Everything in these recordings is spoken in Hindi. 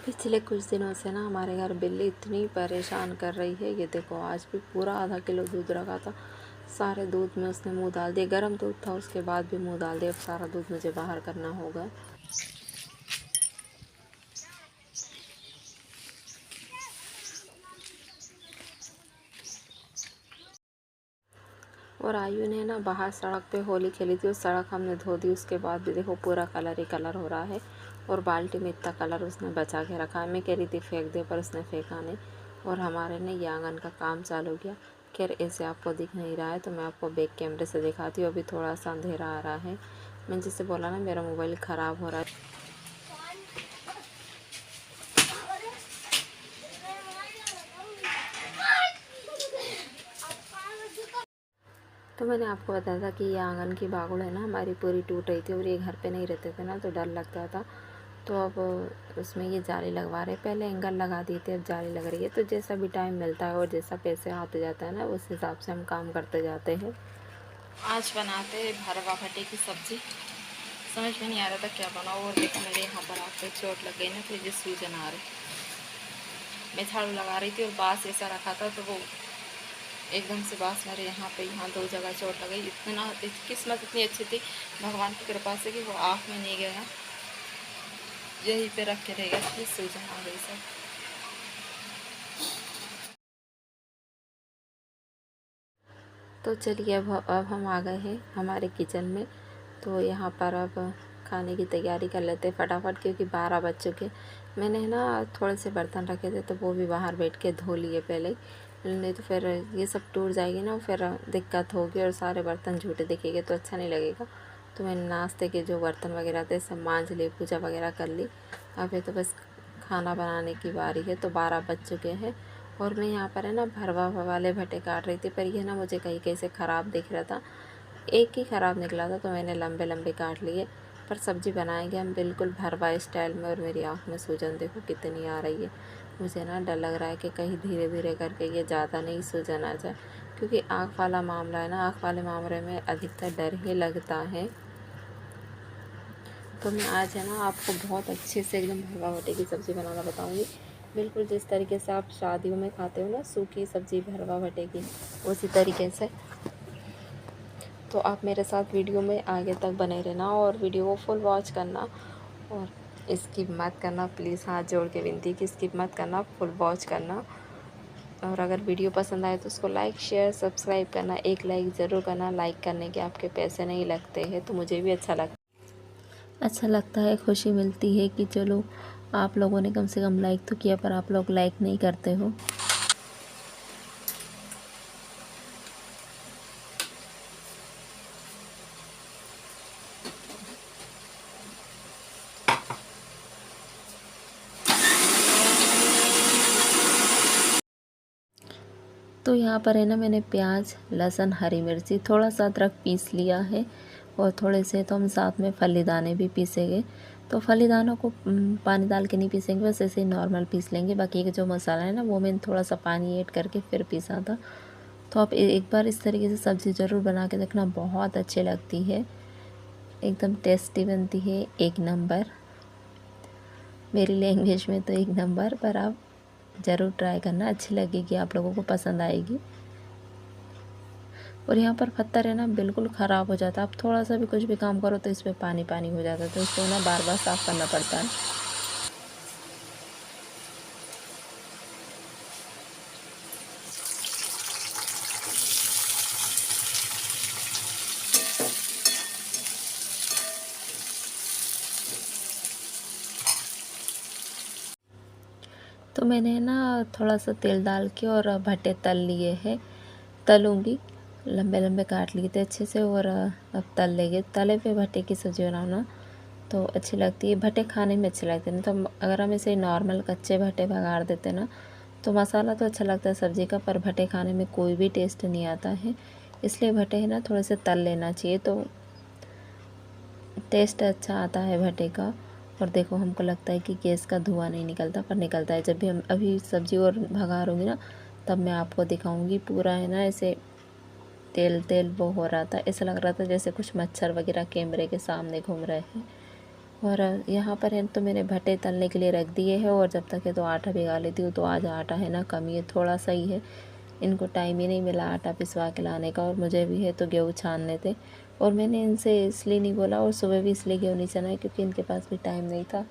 पिछले कुछ दिनों से ना हमारे घर बिल्ली इतनी परेशान कर रही है। ये देखो, आज भी पूरा आधा किलो दूध रखा था, सारे दूध में उसने मुंह डाल दिया। गर्म दूध था, उसके बाद भी मुंह डाल दिया। अब सारा दूध मुझे बाहर करना होगा। और आयु ने ना बाहर सड़क पे होली खेली थी, उस सड़क हमने धो दी। उसके बाद भी देखो पूरा कलर ही कलर हो रहा है। और बाल्टी में इतना कलर उसने बचा के रखा है। मैं कह रही थी फेंक दे, पर उसने फेंका नहीं। और हमारे ने ये आंगन का काम चालू किया। खैर ऐसे आपको दिख नहीं रहा है तो मैं आपको बैक कैमरे से दिखाती हूँ। अभी थोड़ा सा अंधेरा आ रहा है। मैंने जिससे बोला ना मेरा मोबाइल ख़राब हो रहा है। तो मैंने आपको बताया था कि ये आंगन की बागुड़ है ना हमारी, पूरी टूट रही थी। और ये घर पे नहीं रहते थे ना, तो डर लगता था। तो अब उसमें ये जाली लगवा रहे। पहले एंगल लगा दिए थे, अब जाली लग रही है। तो जैसा भी टाइम मिलता है और जैसा पैसे आते जाता है ना, उस हिसाब से हम काम करते जाते हैं। आज बनाते हैं भरवा भटे की सब्ज़ी। समझ में नहीं आ रहा था क्या बनाओ। और देखो मेरे यहाँ पर आके चोट लग गई ना, तो ये सूजन आ रही। मैं झाड़ू लगा रही थी और बाँस ऐसा रखा था, तो वो एकदम से बाँस मेरे यहाँ दो जगह चोट लग गई। इतना किस्मत इतनी अच्छी थी भगवान की कृपा से कि वो आँख में नहीं गया, यहीं पे रख के रह गया। फिर सूजन आ गई सब। तो चलिए अब हम आ गए हैं हमारे किचन में। तो यहाँ पर अब खाने की तैयारी कर लेते हैं फटाफट, क्योंकि 12 बज चुके। मैंने ना थोड़े से बर्तन रखे थे, तो वो भी बाहर बैठ के धो लिए पहले ही। नहीं तो फिर ये सब टूट जाएगी ना, फिर दिक्कत होगी और सारे बर्तन झूठे दिखेंगे तो अच्छा नहीं लगेगा। तो मैंने नाश्ते के जो बर्तन वगैरह थे सब मांज लिए, पूजा वगैरह कर ली। अभी तो बस खाना बनाने की बारी है। तो 12 बज चुके हैं। और मैं यहाँ पर है ना भरवा वाले भटे काट रही थी, पर ये ना मुझे कहीं कहीं से ख़राब दिख रहा था। एक ही ख़राब निकला था, तो मैंने लंबे लंबे काट लिए। पर सब्ज़ी बनाएंगे हम बिल्कुल भरवा स्टाइल में। और मेरी आँख में सूजन देखो कितनी आ रही है। मुझे ना डर लग रहा है कि कहीं धीरे धीरे करके ये ज़्यादा नहीं सूजन आ जाए, क्योंकि आँख वाला मामला है ना। आँख वाले मामले में अधिकतर डर ही लगता है। तो मैं आज है ना आपको बहुत अच्छे से एकदम भरवा भटे की सब्ज़ी बनाना बताऊंगी। बिल्कुल जिस तरीके से आप शादियों में खाते हो ना सूखी सब्ज़ी भरवा भटे की, उसी तरीके से। तो आप मेरे साथ वीडियो में आगे तक बने रहना और वीडियो को फुल वॉच करना। और स्किप मत करना प्लीज़, हाथ जोड़ के विनती कि स्किप मत करना, फुल वॉच करना। और अगर वीडियो पसंद आए तो उसको लाइक शेयर सब्सक्राइब करना। एक लाइक ज़रूर करना। लाइक करने के आपके पैसे नहीं लगते हैं, तो मुझे भी अच्छा लगता है, खुशी मिलती है कि चलो आप लोगों ने कम से कम लाइक तो किया, पर आप लोग लाइक नहीं करते हो। तो यहाँ पर है ना मैंने प्याज लहसुन हरी मिर्ची थोड़ा सा अदरक पीस लिया है। और थोड़े से तो हम साथ में फली दाने भी पीसेंगे। तो फली दानों को पानी डाल के नहीं पीसेंगे, बस ऐसे ही नॉर्मल पीस लेंगे। बाकी का जो मसाला है ना वो मैंने थोड़ा सा पानी ऐड करके फिर पीसा था। तो आप एक बार इस तरीके से सब्ज़ी ज़रूर बना के देखना, बहुत अच्छी लगती है, एकदम टेस्टी बनती है, एक नंबर। मेरी लैंग्वेज में तो एक नंबर, पर आप ज़रूर ट्राई करना, अच्छी लगेगी, आप लोगों को पसंद आएगी। और यहाँ पर पत्थर है ना बिल्कुल ख़राब हो जाता है। आप थोड़ा सा भी कुछ भी काम करो तो इस पर पानी पानी हो जाता है, तो इसको ना बार बार साफ़ करना पड़ता है। तो मैंने ना थोड़ा सा तेल डाल के और भट्टे तल लिए हैं, तलूँगी। लंबे लंबे काट लिए थे अच्छे से, और अब तल लेंगे। तले पे भट्टे की सब्ज़ी बनाना तो अच्छी लगती है, भट्टे खाने में अच्छे लगते हैं। तो अगर हम इसे नॉर्मल कच्चे भट्टे भगाड़ देते ना, तो मसाला तो अच्छा लगता है सब्ज़ी का, पर भट्टे खाने में कोई भी टेस्ट नहीं आता है। इसलिए भट्टे है ना थोड़े से तल लेना चाहिए, तो टेस्ट अच्छा आता है भट्टे का। और देखो हमको लगता है कि गैस का धुआं नहीं निकलता, पर निकलता है। जब भी हम अभी सब्ज़ी और भगा रही ना, तब मैं आपको दिखाऊंगी। पूरा है ना ऐसे तेल तेल वो हो रहा था, ऐसा लग रहा था जैसे कुछ मच्छर वगैरह कैमरे के सामने घूम रहे हैं। और यहाँ पर है तो मैंने भट्टे तलने के लिए रख दिए हैं, और जब तक है तो आटा भिगा लेती हूँ। तो आज आटा है ना कम ही है, थोड़ा सा ही है, इनको टाइम ही नहीं मिला आटा पिसवा के लाने का, और मुझे भी है तो गेहूँ छानने थे। और मैंने इनसे इसलिए नहीं बोला, और सुबह भी इसलिए गेहूँ नहीं छाना क्योंकि इनके पास भी टाइम नहीं था।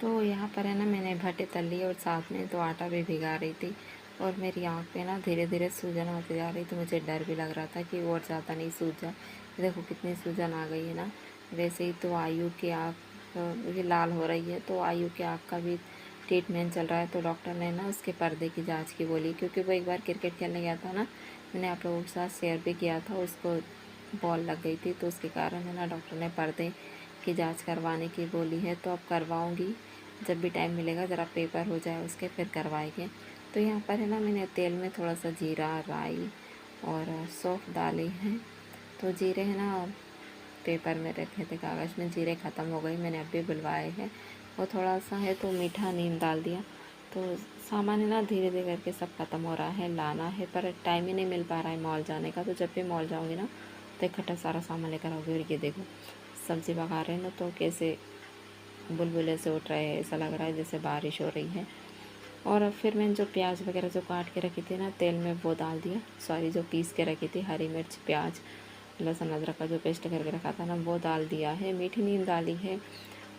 तो यहाँ पर है ना मैंने भट्टे तल लिए, और साथ में तो आटा भी भिगा रही थी, और मेरी आँख पे ना धीरे धीरे सूजन होती जा रही, तो मुझे डर भी लग रहा था कि और ज़्यादा नहीं सूज जाए। देखो कितनी सूजन आ गई है ना। वैसे ही तो आयु की आँख ये लाल हो रही है, तो आयु की आँख का भी ट्रीटमेंट चल रहा है। तो डॉक्टर ने ना उसके पर्दे की जाँच की बोली, क्योंकि वो एक बार क्रिकेट खेलने गया था ना, मैंने आप लोगों के साथ शेयर भी किया था, उसको बॉल लग गई थी, तो उसके कारण है ना डॉक्टर ने पर्दे की जांच करवाने की बोली है। तो अब करवाऊंगी, जब भी टाइम मिलेगा, ज़रा पेपर हो जाए उसके फिर करवाएंगे। तो यहाँ पर है ना मैंने तेल में थोड़ा सा जीरा, राई और सौंफ डाले हैं। तो जीरे है ना पेपर में रखे थे कागज़ में, जीरे ख़त्म हो गए, मैंने अभी बुलवाए हैं। और थोड़ा सा है तो मीठा नीम डाल दिया। तो सामान है ना धीरे धीरे करके सब ख़त्म हो रहा है, लाना है, पर टाइम ही नहीं मिल पा रहा है मॉल जाने का। तो जब भी मॉल जाऊँगी ना तो इकट्ठा सारा सामान लेकर आओगे। और ये देखो सब्ज़ी पका रहे हैं ना, तो कैसे बुलबुले से उठ रहे हैं, ऐसा लग रहा है जैसे बारिश हो रही है। और फिर मैंने जो प्याज वगैरह जो काट के रखी थी ना तेल में, वो डाल दिया। सॉरी, जो पीस के रखी थी, हरी मिर्च, प्याज, लहसुन, अदरक का जो पेस्ट करके रखा था ना, वो डाल दिया है। मीठी नीम डाली है,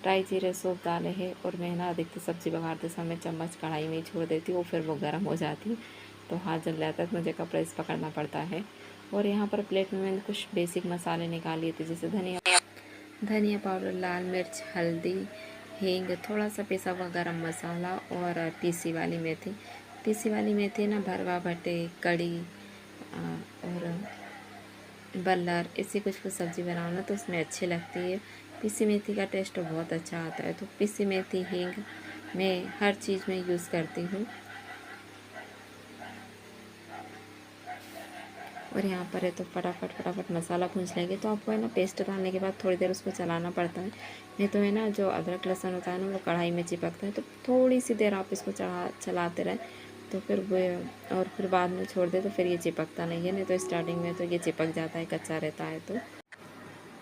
ड्राई जीरे सौंफ डाले हैं। और मैं ना अधिकतर सब्ज़ी पकाते समय चम्मच कढ़ाई में ही छोड़ देती हूँ, फिर वो गर्म हो जाती, तो हाथ जल जाता है, तो मुझे कपड़े से पकड़ना पड़ता है। और यहाँ पर प्लेट में मैंने कुछ बेसिक मसाले निकाल लिए थे, जैसे धनिया पाउडर, लाल मिर्च, हल्दी, हींग, थोड़ा सा पिसा हुआ गरम मसाला, और पीसी वाली मेथी। पीसी वाली मेथी ना भरवा भट्टे, कड़ी और बल्लर, इससे कुछ कुछ सब्ज़ी बनाओ ना तो उसमें अच्छी लगती है। पीसी मेथी का टेस्ट तो बहुत अच्छा आता है। तो पीसी मेथी, हींग मैं हर चीज़ में यूज़ करती हूँ। और यहाँ पर है तो फटाफट मसाला भूंज लेंगे। तो आपको है ना पेस्ट डालने के बाद थोड़ी देर उसको चलाना पड़ता है, नहीं तो है ना जो अदरक लहसुन होता है ना वो कढ़ाई में चिपकता है। तो थोड़ी सी देर आप इसको चलाते रहें, तो फिर वो, और फिर बाद में छोड़ दे तो फिर ये चिपकता नहीं है, नहीं तो स्टार्टिंग में तो ये चिपक जाता है, कच्चा रहता है। तो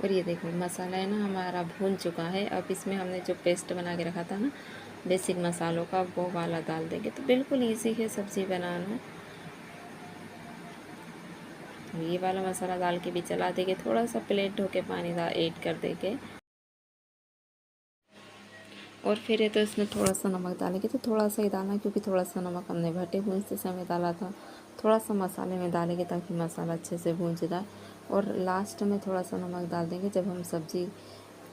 और ये देखो मसाला है ना हमारा भून चुका है। अब इसमें हमने जो पेस्ट बना के रखा था ना बेसिक मसालों का, वो वाला डाल देंगे। तो बिल्कुल ईजी है सब्ज़ी बनाना। ये वाला मसाला डाल के भी चला देंगे, थोड़ा सा प्लेट धो के पानी ऐड कर देंगे। और फिर ये तो इसमें थोड़ा सा नमक डालेंगे, तो थोड़ा सा ही डालना, क्योंकि थोड़ा सा नमक हमने भट्टे भूनते समय डाला था। थोड़ा सा मसाले में डालेंगे ताकि मसाला अच्छे से भून जाए। और लास्ट में थोड़ा सा नमक डाल देंगे, जब हम सब्ज़ी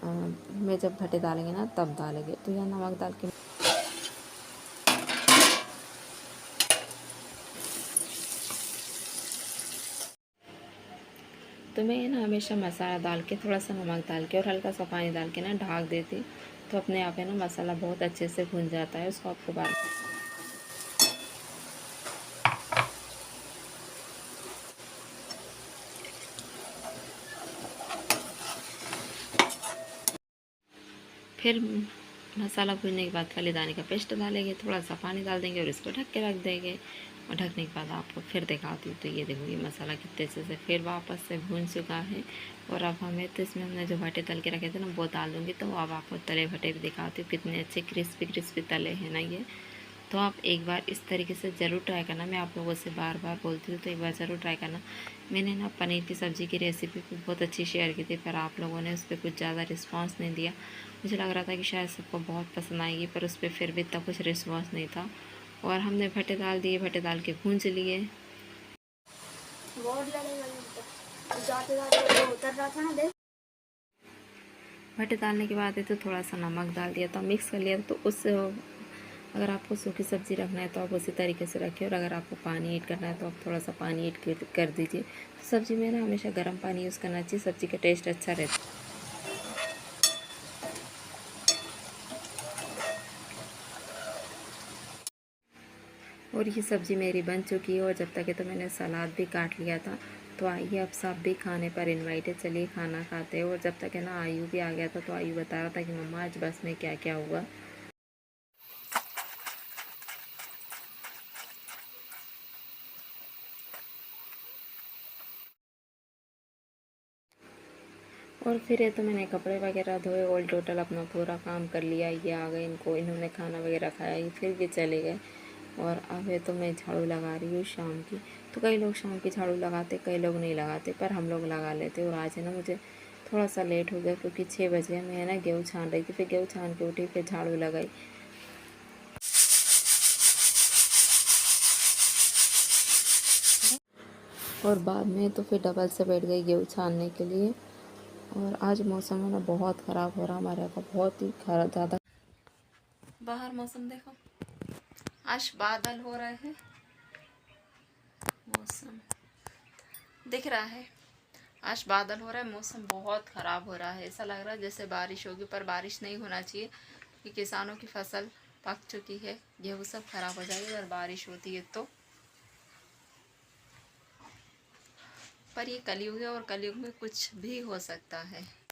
में जब भट्टे डालेंगे ना तब डालेंगे। तो यह नमक डाल के तो मैं ना हमेशा मसाला डाल के, थोड़ा सा नमक डाल के और हल्का सा पानी डाल के ना ढक देती, तो अपने आप है ना मसाला बहुत अच्छे से भुन जाता है। उसको आपको बार फिर मसाला भूनने के बाद फली दाने का पेस्ट डालेंगे, थोड़ा सा पानी डाल देंगे और इसको ढक के रख देंगे। और ढकने के बाद आपको फिर दिखाती हूँ। तो ये देखो ये मसाला कितने अच्छे से फिर वापस से भून चुका है। और अब हमें तो इसमें हमने जो भट्टे तल के रखे थे ना वो डाल दूँगी। तो अब आपको तले भट्टे भी दिखाती हूँ, कितने अच्छे क्रिस्पी क्रिस्पी तले हैं ना ये। तो आप एक बार इस तरीके से ज़रूर ट्राई करना, मैं आप लोगों से बार बार बोलती हूँ, तो एक बार ज़रूर ट्राई करना। मैंने ना पनीर की सब्ज़ी की रेसिपी भी बहुत अच्छी शेयर की थी, पर आप लोगों ने उस पर कुछ ज़्यादा रिस्पांस नहीं दिया। मुझे लग रहा था कि शायद सबको बहुत पसंद आएगी, पर उस पर फिर भी इतना कुछ रिस्पांस नहीं था। और हमने भट्टे डाल दिए, भट्टे डाल के भूंज लिए। भट्टे डालने के बाद है तो थोड़ा सा नमक डाल दिया था, मिक्स कर लिया। तो उस अगर आपको सूखी सब्ज़ी रखना है तो आप उसी तरीके से रखिए, और अगर आपको पानी ऐड करना है तो आप थोड़ा सा पानी ऐड कर दीजिए। तो सब्ज़ी में ना हमेशा गर्म पानी यूज़ करना चाहिए, सब्ज़ी का टेस्ट अच्छा रहता है। और ये सब्ज़ी मेरी बन चुकी है। और जब तक है तो मैंने सलाद भी काट लिया था, तो आइए अब सब भी खाने पर इनवाइट है, चलिए खाना खाते हैं। और जब तक है ना आयु भी आ गया था, तो आयु बता रहा था कि मम्मा आज बस में क्या क्या हुआ। और फिर ये तो मैंने कपड़े वगैरह धोए, ऑल टोटल अपना पूरा काम कर लिया। ये आ गए, इन्होंने खाना वगैरह खाया, ये फिर भी चले गए। और अब है तो मैं झाड़ू लगा रही हूँ शाम की। तो कई लोग शाम की झाड़ू लगाते, कई लोग नहीं लगाते, पर हम लोग लगा लेते। और आज है ना मुझे थोड़ा सा लेट हो गया, क्योंकि 6 बजे मैं है ना गेहूँ छान रही थी। फिर गेहूँ छान के उठी, फिर झाड़ू लगाई। और बाद में तो फिर डबल से बैठ गई गेहूँ छानने के लिए। और आज मौसम है ना बहुत ख़राब हो रहा हमारे यहाँ का, बहुत ही खराब ज़्यादा। बाहर मौसम देखो, आज बादल हो रहे हैं, मौसम दिख रहा है। आज बादल हो रहा है, मौसम बहुत ख़राब हो रहा है। ऐसा लग रहा है जैसे बारिश होगी, पर बारिश नहीं होना चाहिए, कि किसानों की फसल पक चुकी है, गेहूँ सब खराब हो जाएगी अगर बारिश होती है तो। पर ये कलयुग है, और कलयुग में कुछ भी हो सकता है।